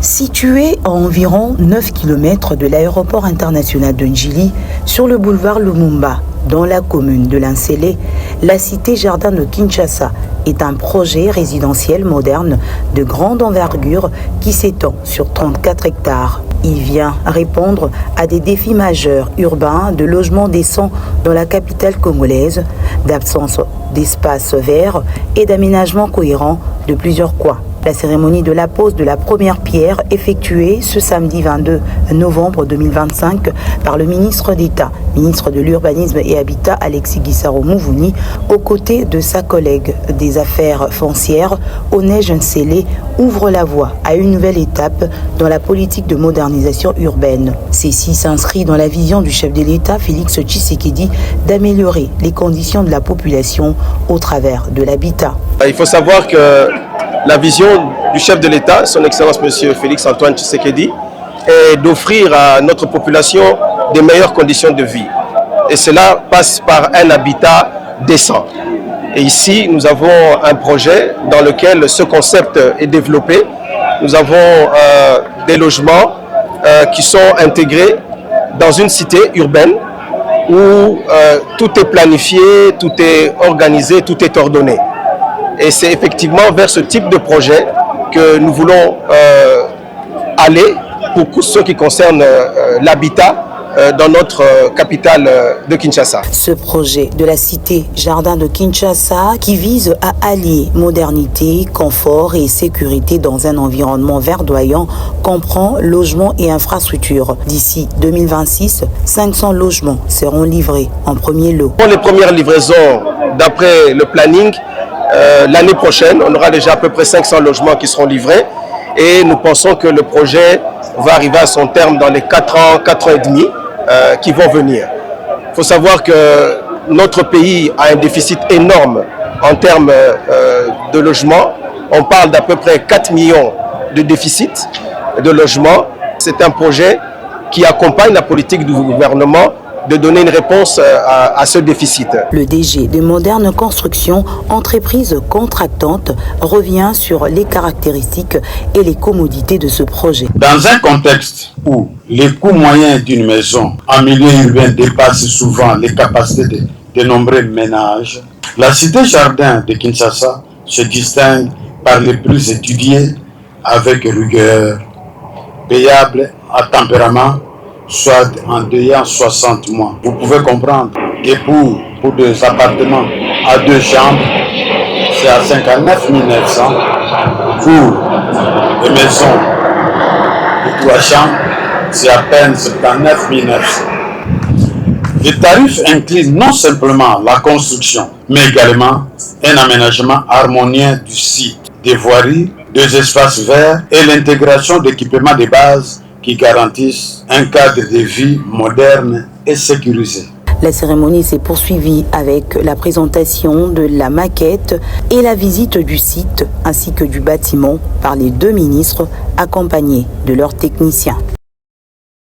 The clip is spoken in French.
Située à environ 9 km de l'aéroport international de Njili, sur le boulevard Lumumba, dans la commune de Linsele, la cité Jardin de Kinshasa est un projet résidentiel moderne de grande envergure qui s'étend sur 34 hectares. Il vient répondre à des défis majeurs urbains de logement décent dans la capitale congolaise, d'absence d'espaces verts et d'aménagement cohérent de plusieurs coins. La cérémonie de la pose de la première pierre effectuée ce samedi 22 novembre 2025 par le ministre d'État, ministre de l'Urbanisme et Habitat Alexis Gisaro Mouvouni, aux côtés de sa collègue des affaires foncières, Onej Nsele, ouvre la voie à une nouvelle étape dans la politique de modernisation urbaine. Ceci s'inscrit dans la vision du chef de l'État, Félix Tshisekedi, d'améliorer les conditions de la population au travers de l'habitat. Il faut savoir que la vision du chef de l'État, son Excellence M. Félix Antoine Tshisekedi, est d'offrir à notre population des meilleures conditions de vie. Et cela passe par un habitat décent. Et ici, nous avons un projet dans lequel ce concept est développé. Nous avons des logements qui sont intégrés dans une cité urbaine où tout est planifié, tout est organisé, tout est ordonné. Et c'est effectivement vers ce type de projet que nous voulons aller pour ce qui concerne l'habitat dans notre capitale de Kinshasa. Ce projet de la cité Jardin de Kinshasa qui vise à allier modernité, confort et sécurité dans un environnement verdoyant comprend logements et infrastructures. D'ici 2026, 500 logements seront livrés en premier lot. Pour les premières livraisons, d'après le planning, l'année prochaine, on aura déjà à peu près 500 logements qui seront livrés et nous pensons que le projet va arriver à son terme dans les 4 ans et demi qui vont venir. Il faut savoir que notre pays a un déficit énorme en termes de logements. On parle d'à peu près 4 millions de déficit de logements. C'est un projet qui accompagne la politique du gouvernement de donner une réponse à ce déficit. Le DG de Moderne Construction, entreprise contractante, revient sur les caractéristiques et les commodités de ce projet. Dans un contexte où les coûts moyens d'une maison en milieu urbain dépassent souvent les capacités de nombreux ménages, la cité Jardin de Kinshasa se distingue par les plus étudiés avec rigueur, payable à tempérament, soit en ayant 60 mois. Vous pouvez comprendre que pour des appartements à 2 chambres, c'est à 59 900. Pour des maisons de 3 chambres, c'est à peine 79 900. Les tarifs incluent non simplement la construction, mais également un aménagement harmonieux du site, des voiries, des espaces verts et l'intégration d'équipements de base qui garantissent un cadre de vie moderne et sécurisé. La cérémonie s'est poursuivie avec la présentation de la maquette et la visite du site ainsi que du bâtiment par les 2 ministres accompagnés de leurs techniciens.